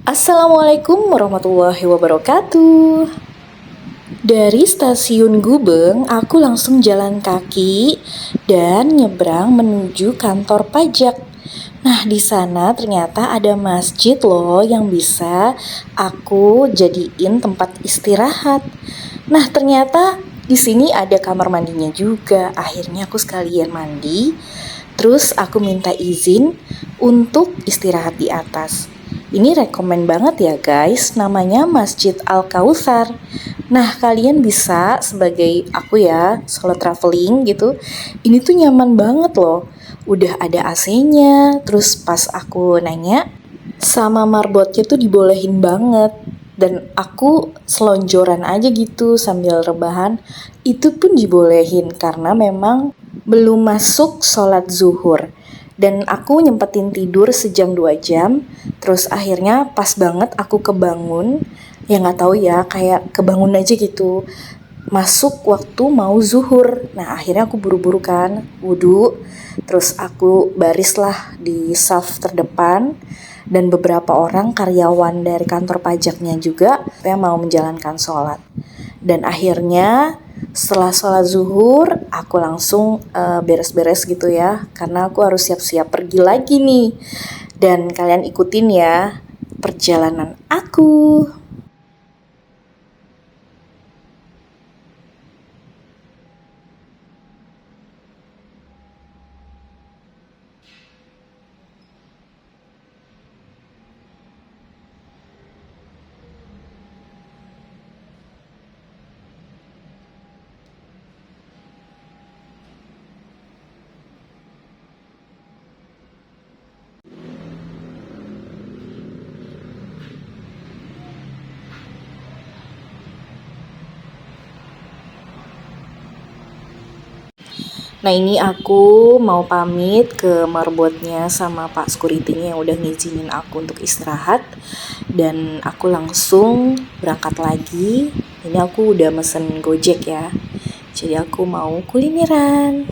Assalamualaikum warahmatullahi wabarakatuh. Dari stasiun Gubeng, aku langsung jalan kaki dan nyebrang menuju kantor pajak. Nah, di sana ternyata ada masjid loh yang bisa aku jadiin tempat istirahat. Nah, ternyata di sini ada kamar mandinya juga. Akhirnya aku sekalian mandi. Terus aku minta izin untuk istirahat di atas. Ini rekomen banget ya guys, namanya Masjid Al-Kautsar. Nah, kalian bisa sebagai aku ya, solo traveling gitu. Ini tuh nyaman banget loh. Udah ada AC-nya, terus pas aku nanya sama marbotnya tuh dibolehin banget. Dan aku selonjoran aja gitu sambil rebahan. Itu pun dibolehin karena memang belum masuk sholat zuhur. Dan aku nyempetin tidur sejam 2 jam. Terus akhirnya pas banget aku kebangun. Ya gak tahu ya, kayak kebangun aja gitu. Masuk waktu mau zuhur. Nah akhirnya aku buru-buru kan, wudhu. Terus aku barislah di saf terdepan. Dan beberapa orang karyawan dari kantor pajaknya juga yang mau menjalankan sholat. Dan akhirnya setelah sholat zuhur aku langsung beres-beres gitu ya, karena aku harus siap-siap pergi lagi nih. Dan kalian ikutin ya perjalanan aku. Nah ini aku mau pamit ke marbotnya sama Pak Security-nya yang udah ngizinin aku untuk istirahat. Dan aku langsung berangkat lagi. Ini aku udah mesen Gojek ya. Jadi aku mau kulineran.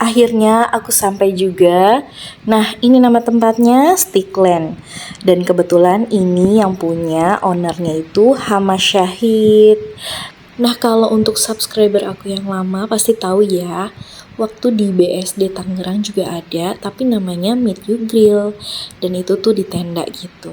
Akhirnya aku sampai juga. Nah, ini nama tempatnya Stickland. Dan kebetulan ini yang punya ownernya itu Hama Syahid. Nah, kalau untuk subscriber aku yang lama pasti tahu ya. Waktu di BSD Tangerang juga ada, tapi namanya Meet You Grill. Dan itu tuh di tenda gitu.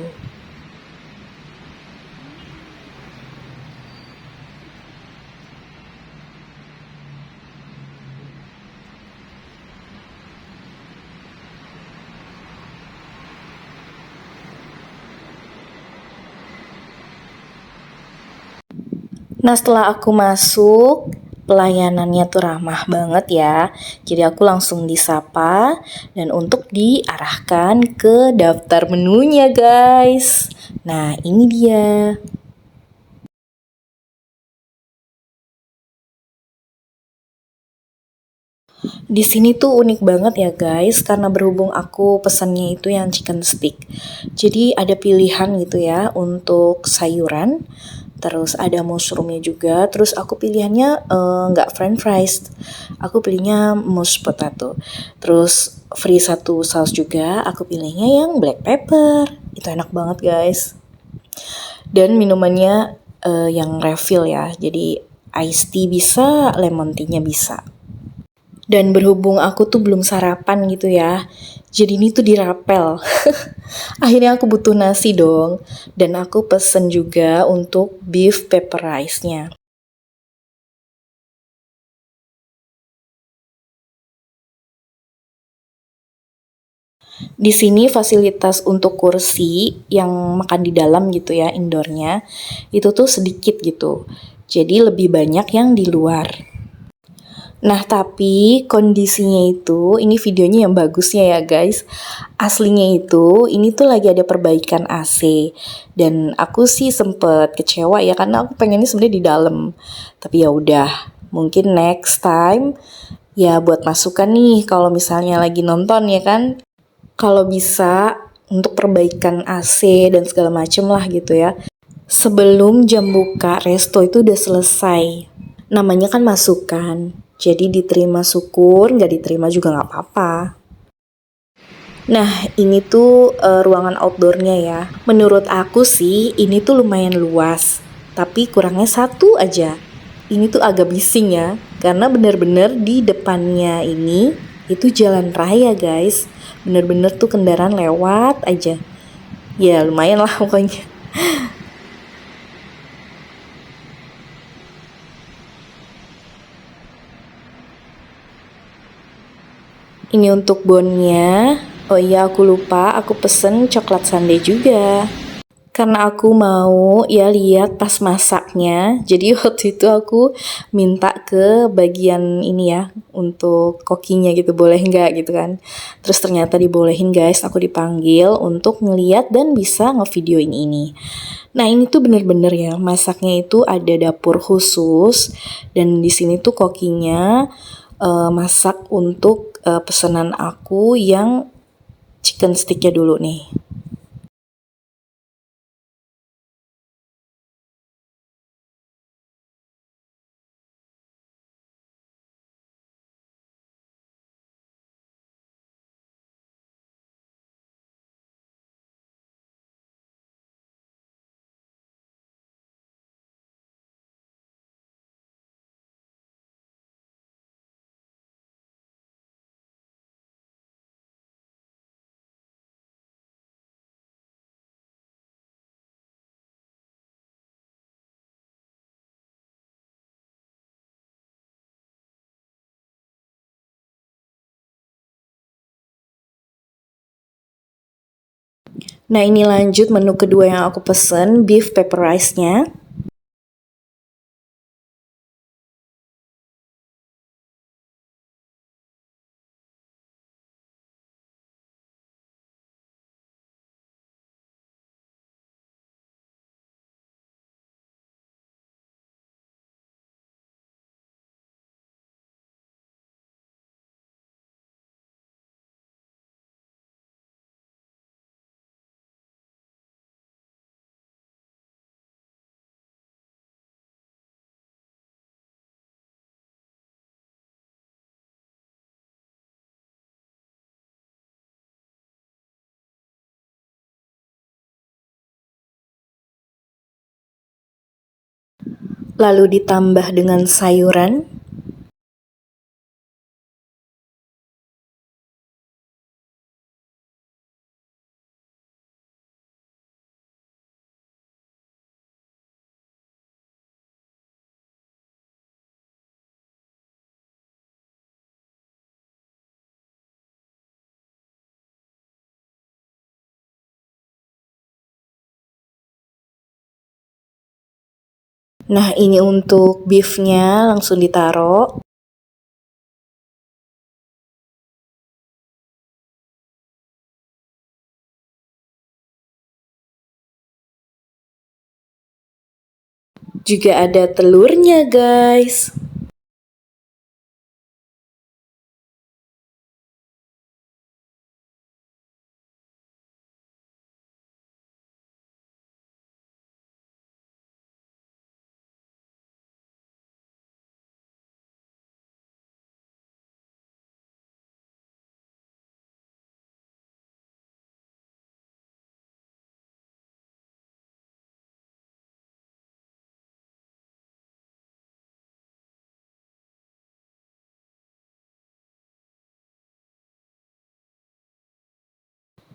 Nah setelah aku masuk, pelayanannya tuh ramah banget ya. Jadi aku langsung disapa dan untuk diarahkan ke daftar menunya guys. Nah ini dia. Di sini tuh unik banget ya guys, karena berhubung aku pesannya itu yang chicken stick. Jadi ada pilihan gitu ya untuk sayuran. Terus ada mushroomnya juga. Terus aku pilihannya nggak french fries. Aku pilihnya mashed potato. Terus free satu saus juga. Aku pilihnya yang black pepper. Itu enak banget guys. Dan minumannya yang refill ya. Jadi iced tea bisa, lemon tea-nya bisa. Dan berhubung aku tuh belum sarapan gitu ya, jadi ini tuh dirapel. Akhirnya aku butuh nasi dong. Dan aku pesen juga untuk beef pepper rice-nya. Di sini fasilitas untuk kursi yang makan di dalam gitu ya, indoornya, itu tuh sedikit gitu. Jadi lebih banyak yang di luar. Nah tapi kondisinya itu, ini videonya yang bagusnya ya guys. Aslinya itu, ini tuh lagi ada perbaikan AC. Dan aku sih sempet kecewa ya, karena aku pengennya sebenarnya di dalam. Tapi ya udah, mungkin next time ya buat masukan nih kalau misalnya lagi nonton ya kan. Kalau bisa untuk perbaikan AC dan segala macem lah gitu ya. Sebelum jam buka resto itu udah selesai. Namanya kan masukan, jadi diterima syukur, nggak diterima juga nggak apa-apa. Nah, ini tuh ruangan outdoornya ya. Menurut aku sih ini tuh lumayan luas, tapi kurangnya satu aja. Ini tuh agak bising ya, karena bener-bener di depannya ini itu jalan raya guys. Bener-bener tuh kendaraan lewat aja. Ya lumayan lah pokoknya. Ini untuk bonnya. Oh iya aku lupa, aku pesen coklat sundae juga. Karena aku mau ya lihat pas masaknya, jadi waktu itu aku minta ke bagian ini ya untuk kokinya gitu, boleh nggak gitu kan. Terus ternyata dibolehin guys, aku dipanggil untuk ngeliat dan bisa ngevideoin ini. Nah ini tuh bener-bener ya, masaknya itu ada dapur khusus dan di sini tuh kokinya masak untuk pesanan aku yang chicken sticknya dulu nih. Nah ini lanjut menu kedua yang aku pesen, beef pepper rice-nya. Lalu ditambah dengan sayuran. Nah ini untuk beefnya langsung ditaruh. Juga ada telurnya guys.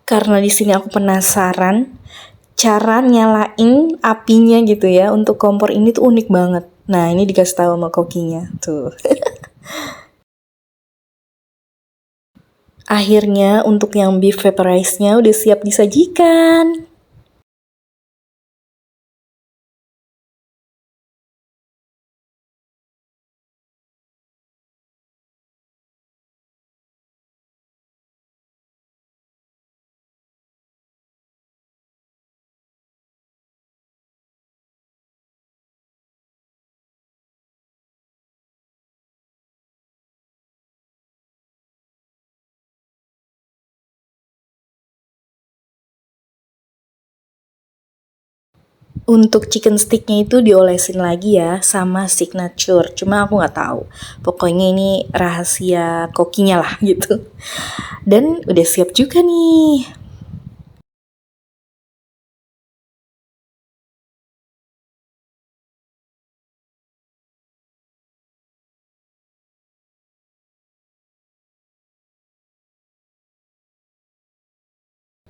Karena di sini aku penasaran cara nyalain apinya gitu ya untuk kompor ini tuh unik banget. Nah ini dikasih tahu sama kokinya tuh. Akhirnya untuk yang beef pepper rice-nya udah siap disajikan. Untuk chicken sticknya itu diolesin lagi ya sama signature. Cuma aku nggak tahu. Pokoknya ini rahasia kokinya lah gitu. Dan udah siap juga nih.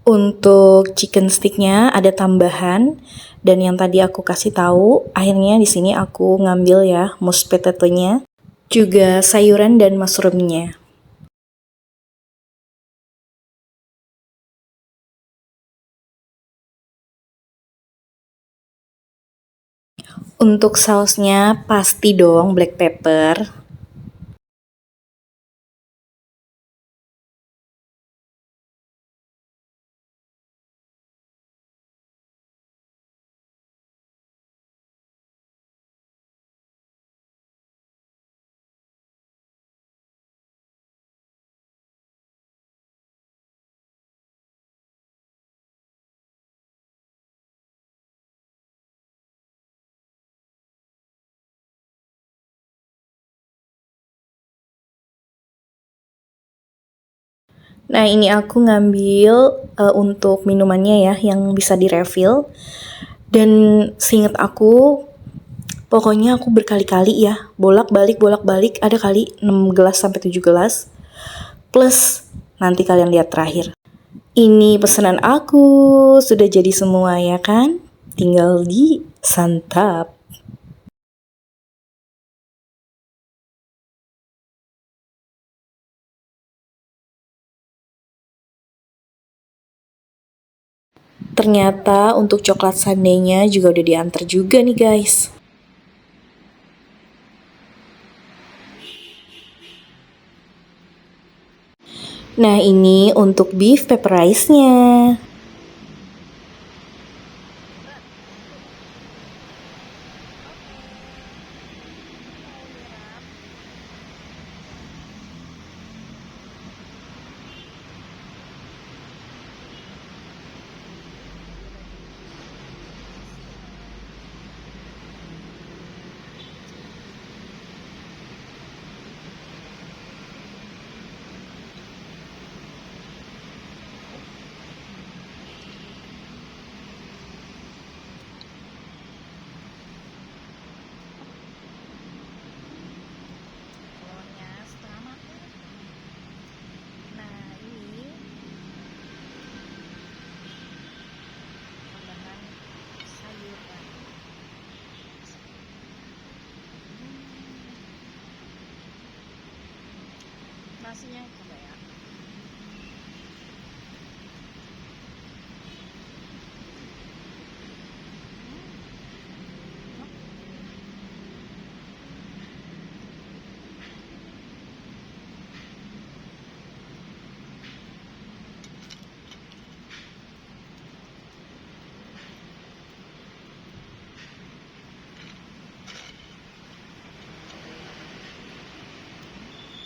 Untuk chicken sticknya ada tambahan, dan yang tadi aku kasih tahu, akhirnya di sini aku ngambil ya mashed potato-nya, juga sayuran dan mushroom-nya. Untuk sausnya pasti dong black pepper. Nah, ini aku ngambil untuk minumannya ya yang bisa direfill. Dan seinget aku, pokoknya aku berkali-kali ya, bolak-balik ada kali 6 gelas sampai 7 gelas. Plus nanti kalian lihat terakhir. Ini pesanan aku sudah jadi semua ya kan? Tinggal disantap. Ternyata untuk coklat sundae-nya juga udah diantar juga nih guys. Nah, ini untuk beef pepper rice-nya. Nasinya coba ya.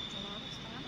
Telur setengah.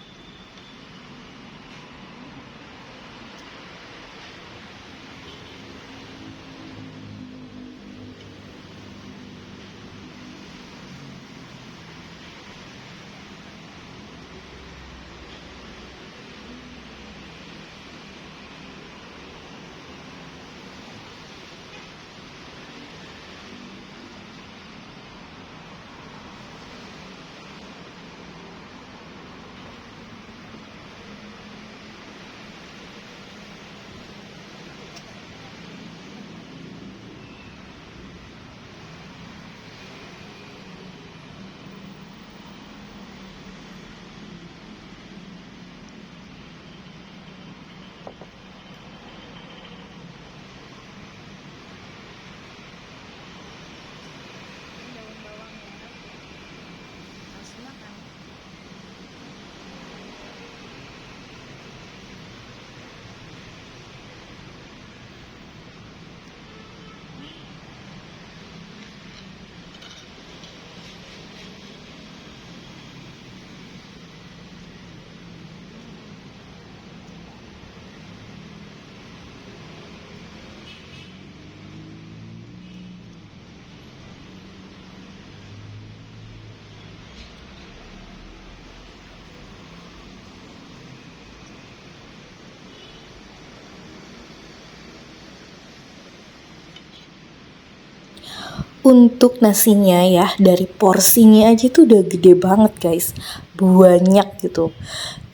Untuk nasinya ya, dari porsinya aja tuh udah gede banget guys, banyak gitu.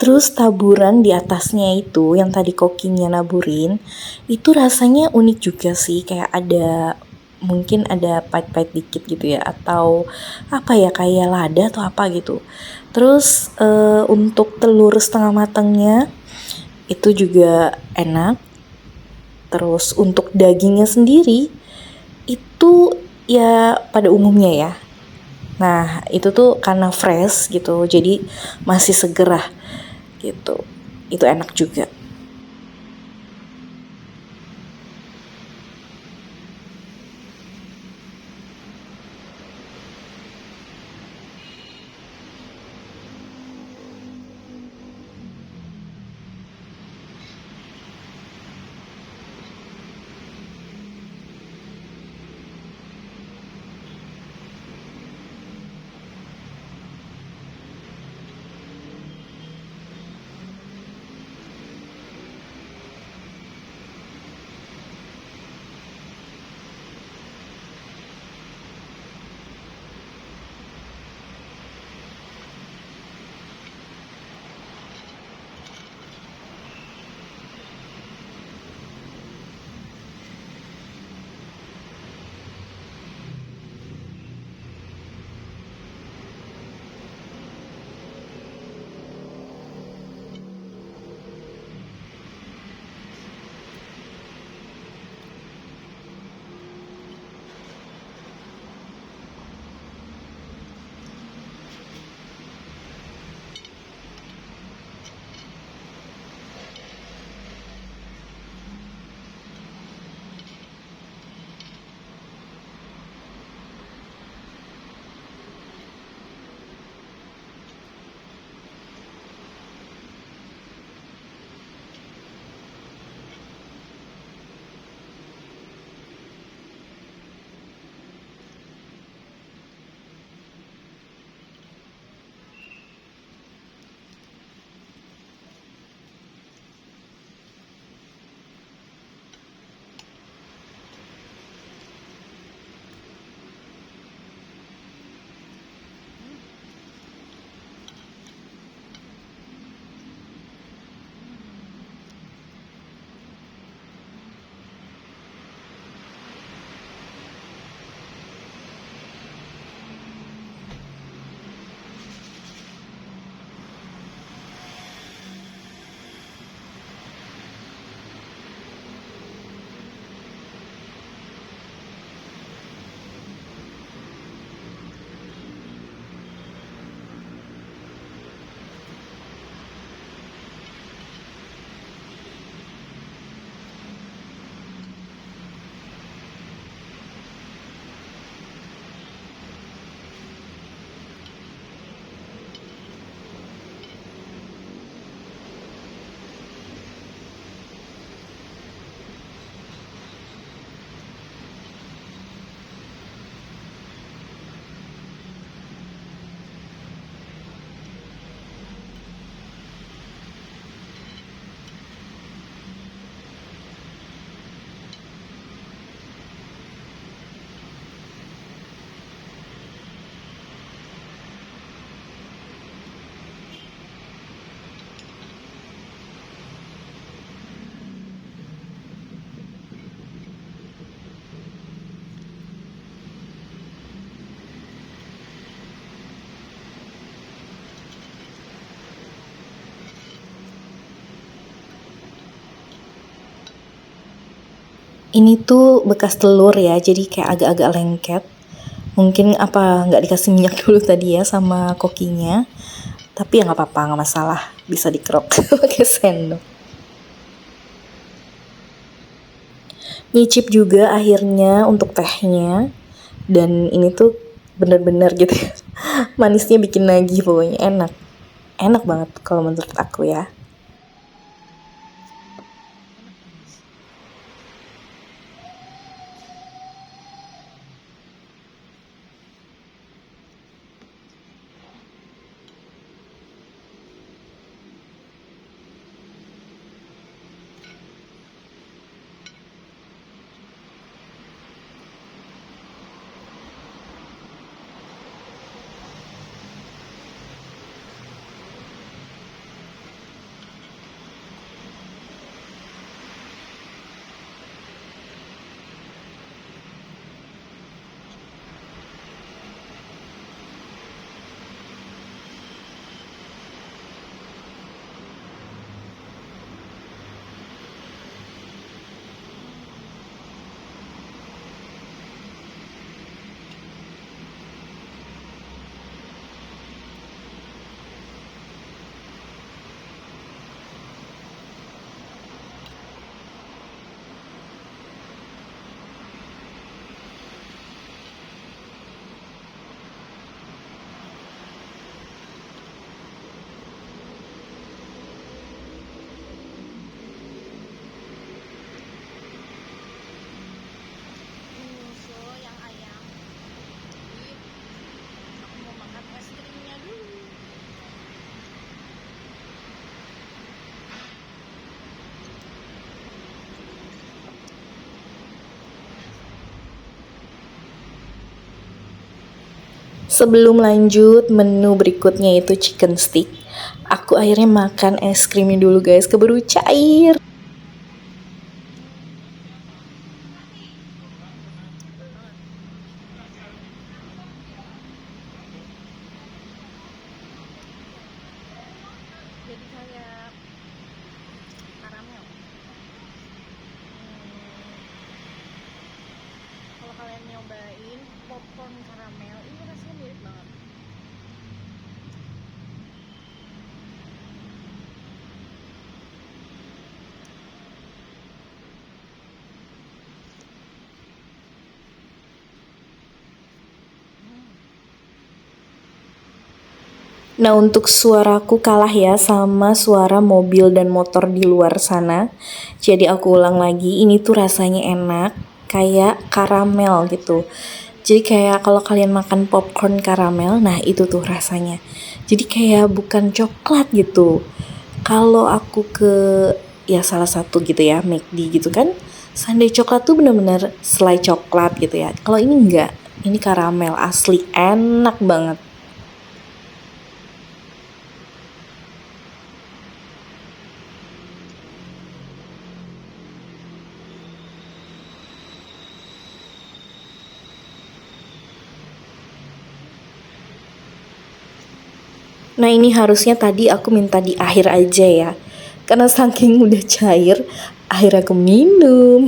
Terus taburan di atasnya itu yang tadi kokinya naburin, itu rasanya unik juga sih, kayak ada mungkin ada pahit-pahit dikit gitu ya, atau apa ya, kayak lada atau apa gitu. Terus untuk telur setengah matangnya itu juga enak. Terus untuk dagingnya sendiri itu ya pada umumnya ya. Nah, itu tuh karena fresh gitu, jadi masih seger lah gitu. Itu enak juga. Ini tuh bekas telur ya, jadi kayak agak-agak lengket. Mungkin apa nggak dikasih minyak dulu tadi ya sama kokinya. Tapi ya nggak apa-apa, nggak masalah. Bisa dikerok pakai sendok. Nyicip juga akhirnya untuk tehnya. Dan ini tuh bener-bener gitu ya. Manisnya bikin nagih, pokoknya enak. Enak banget kalau menurut aku ya. Sebelum lanjut menu berikutnya itu chicken stick, aku akhirnya makan es krimnya dulu guys, keburu cair. Jadi kayak karamel. Kalau kalian nyobain popcorn karamel, ini rasanya mirip banget. Nah, untuk suaraku kalah ya sama suara mobil dan motor di luar sana. Jadi aku ulang lagi, ini tuh rasanya enak, kayak karamel gitu. Jadi kayak kalau kalian makan popcorn karamel, nah itu tuh rasanya. Jadi kayak bukan coklat gitu. Kalau aku ke ya salah satu gitu ya, McD gitu kan, sundae coklat tuh bener-bener selai coklat gitu ya. Kalau ini enggak, ini karamel asli, enak banget. Nah ini harusnya tadi aku minta di akhir aja ya. Karena saking udah cair, akhirnya aku minum.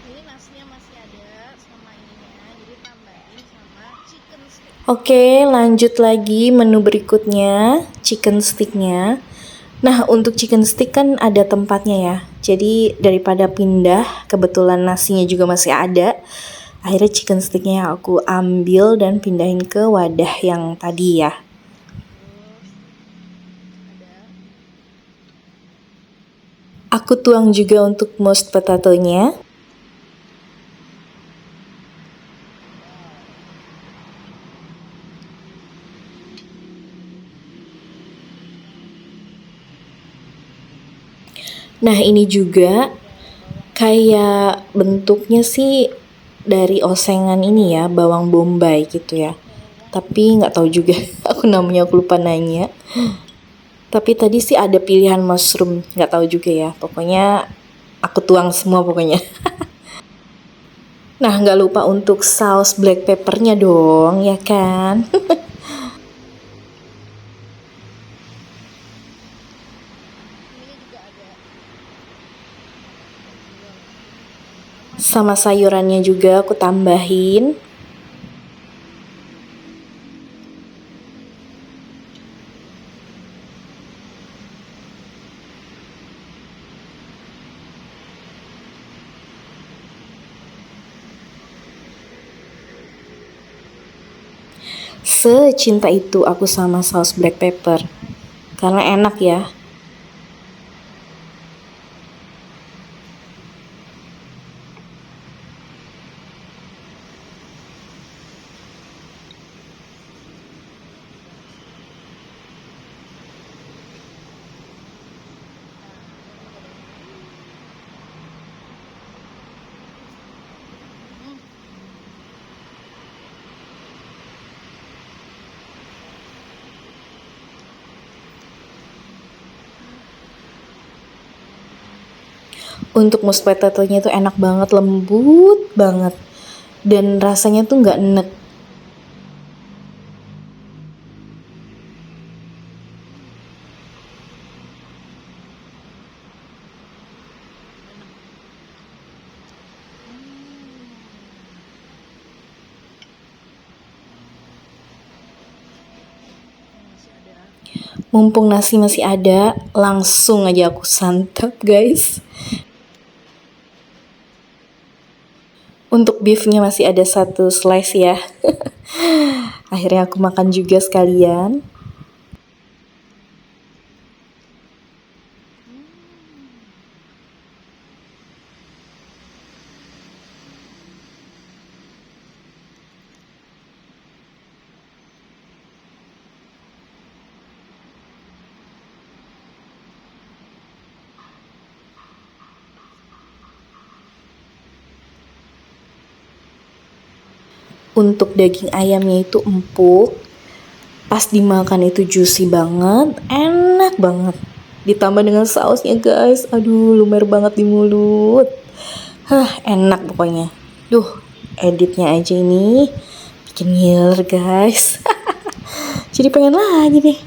Ini nasinya masih ada sama ininya, jadi tambahin sama chicken stick. Oke, lanjut lagi menu berikutnya, chicken sticknya. Nah, untuk chicken stick kan ada tempatnya ya. Jadi daripada pindah, kebetulan nasinya juga masih ada. Akhirnya chicken sticknya aku ambil dan pindahin ke wadah yang tadi ya. Ada Aku tuang juga untuk mashed potato-nya. Nah ini juga kayak bentuknya sih dari osengan ini ya, bawang bombay gitu ya. Tapi nggak tahu juga, aku namanya aku lupa nanya. Tapi tadi sih ada pilihan mushroom, nggak tahu juga ya. Pokoknya aku tuang semua pokoknya. Nah nggak lupa untuk saus black peppernya dong, ya kan? ininya juga ada. Sama sayurannya juga aku tambahin. Secinta itu aku sama saus black pepper. Karena enak ya. Untuk mashed potato-nya tuh enak banget, lembut banget. Dan rasanya tuh nggak enek. Masih ada. Mumpung nasi masih ada, langsung aja aku santap guys. Untuk beefnya masih ada satu slice ya. Akhirnya aku makan juga sekalian. Untuk daging ayamnya itu empuk, pas dimakan itu juicy banget, enak banget. Ditambah dengan sausnya guys, aduh lumer banget di mulut. Enak pokoknya. Duh, editnya aja ini bikin ngiler guys. Jadi pengen lagi deh.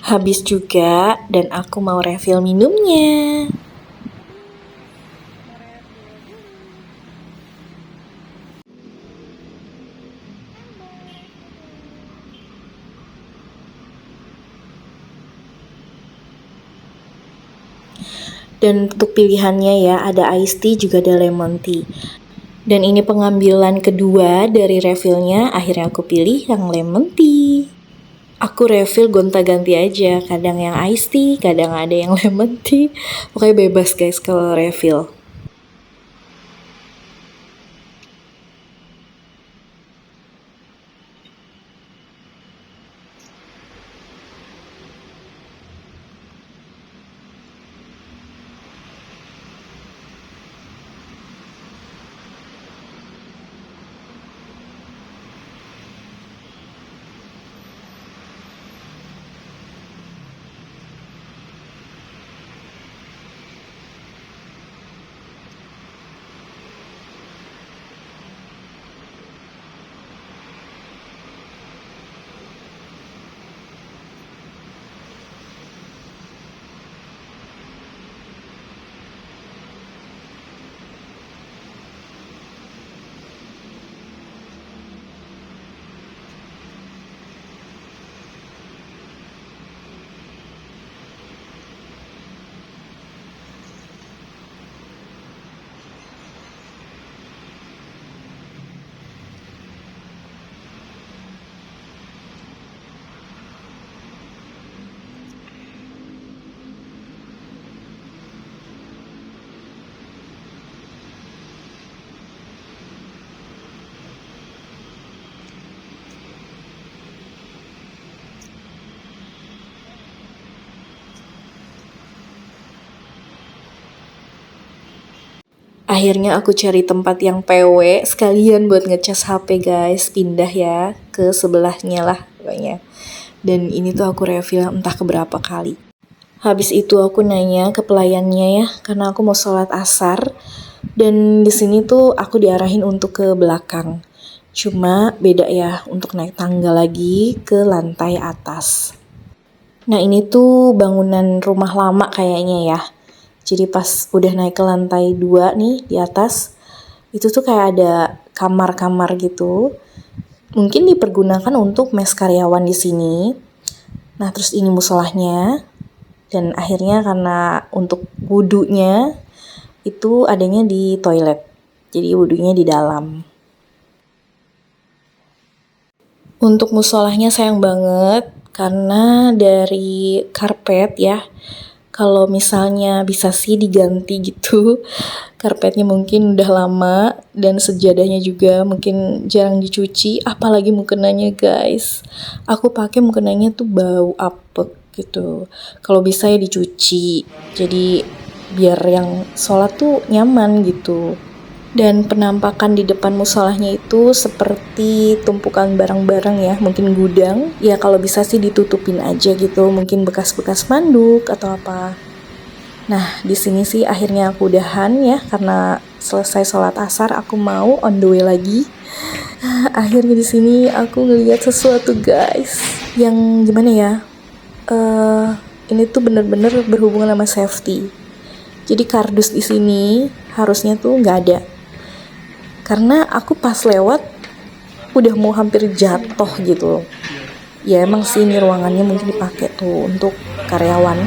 Habis juga dan aku mau refill minumnya. Dan untuk pilihannya ya, ada iced tea juga ada lemon tea. Dan ini pengambilan kedua dari refillnya, akhirnya aku pilih yang lemon tea. Aku refill gonta-ganti aja, kadang yang iced tea, kadang ada yang lemon tea. Pokoknya bebas guys kalau refill. Akhirnya aku cari tempat yang PW sekalian buat ngecas HP guys. Pindah ya ke sebelahnya lah pokoknya. Dan ini tuh aku refill entah keberapa kali. Habis itu aku nanya ke pelayannya ya, karena aku mau sholat asar. Dan di sini tuh aku diarahin untuk ke belakang. Cuma beda ya untuk naik tangga lagi ke lantai atas. Nah ini tuh bangunan rumah lama kayaknya ya. Jadi pas udah naik ke lantai 2 nih di atas, itu tuh kayak ada kamar-kamar gitu. Mungkin dipergunakan untuk mes karyawan di sini. Nah terus ini musolahnya. Dan akhirnya karena untuk wudunya itu adanya di toilet. Jadi wudunya di dalam. Untuk musolahnya sayang banget karena dari karpet ya. Kalau misalnya bisa sih diganti gitu, karpetnya mungkin udah lama dan sejadahnya juga mungkin jarang dicuci, apalagi mukenanya guys. Aku pakai mukenanya tuh bau apek gitu. Kalau bisa ya dicuci, jadi biar yang sholat tuh nyaman gitu. Dan penampakan di depan musolahnya itu seperti tumpukan barang-barang ya, mungkin gudang. Ya kalau bisa sih ditutupin aja gitu, mungkin bekas-bekas manduk atau apa. Nah di sini sih akhirnya aku udahan ya, karena selesai sholat asar aku mau on the way lagi. Akhirnya di sini aku ngelihat sesuatu guys, yang gimana ya? Ini tuh bener-bener berhubungan sama safety. Jadi kardus di sini harusnya tuh nggak ada. Karena aku pas lewat udah mau hampir jatuh gitu. Ya emang sih ini ruangannya mungkin dipakai tuh untuk karyawan,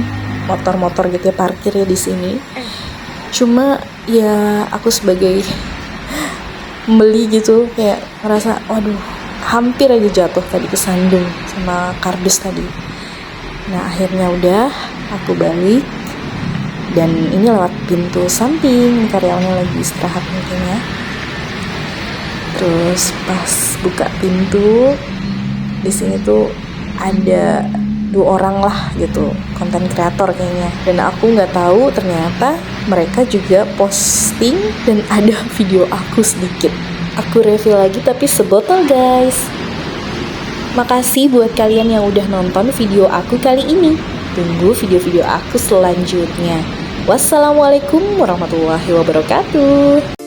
motor-motor gitu ya, parkir ya di sini. Cuma ya aku sebagai pembeli gitu kayak ngerasa waduh hampir aja jatuh tadi, kesandung sama kardus tadi. Nah akhirnya udah aku balik. Dan ini lewat pintu samping, karyawannya lagi istirahat mungkin ya. Terus pas buka pintu, di sini tuh ada 2 orang lah gitu, konten kreator kayaknya. Dan aku nggak tahu ternyata mereka juga posting dan ada video aku sedikit. Aku refill lagi tapi sebotol guys. Makasih buat kalian yang udah nonton video aku kali ini. Tunggu video-video aku selanjutnya. Wassalamualaikum warahmatullahi wabarakatuh.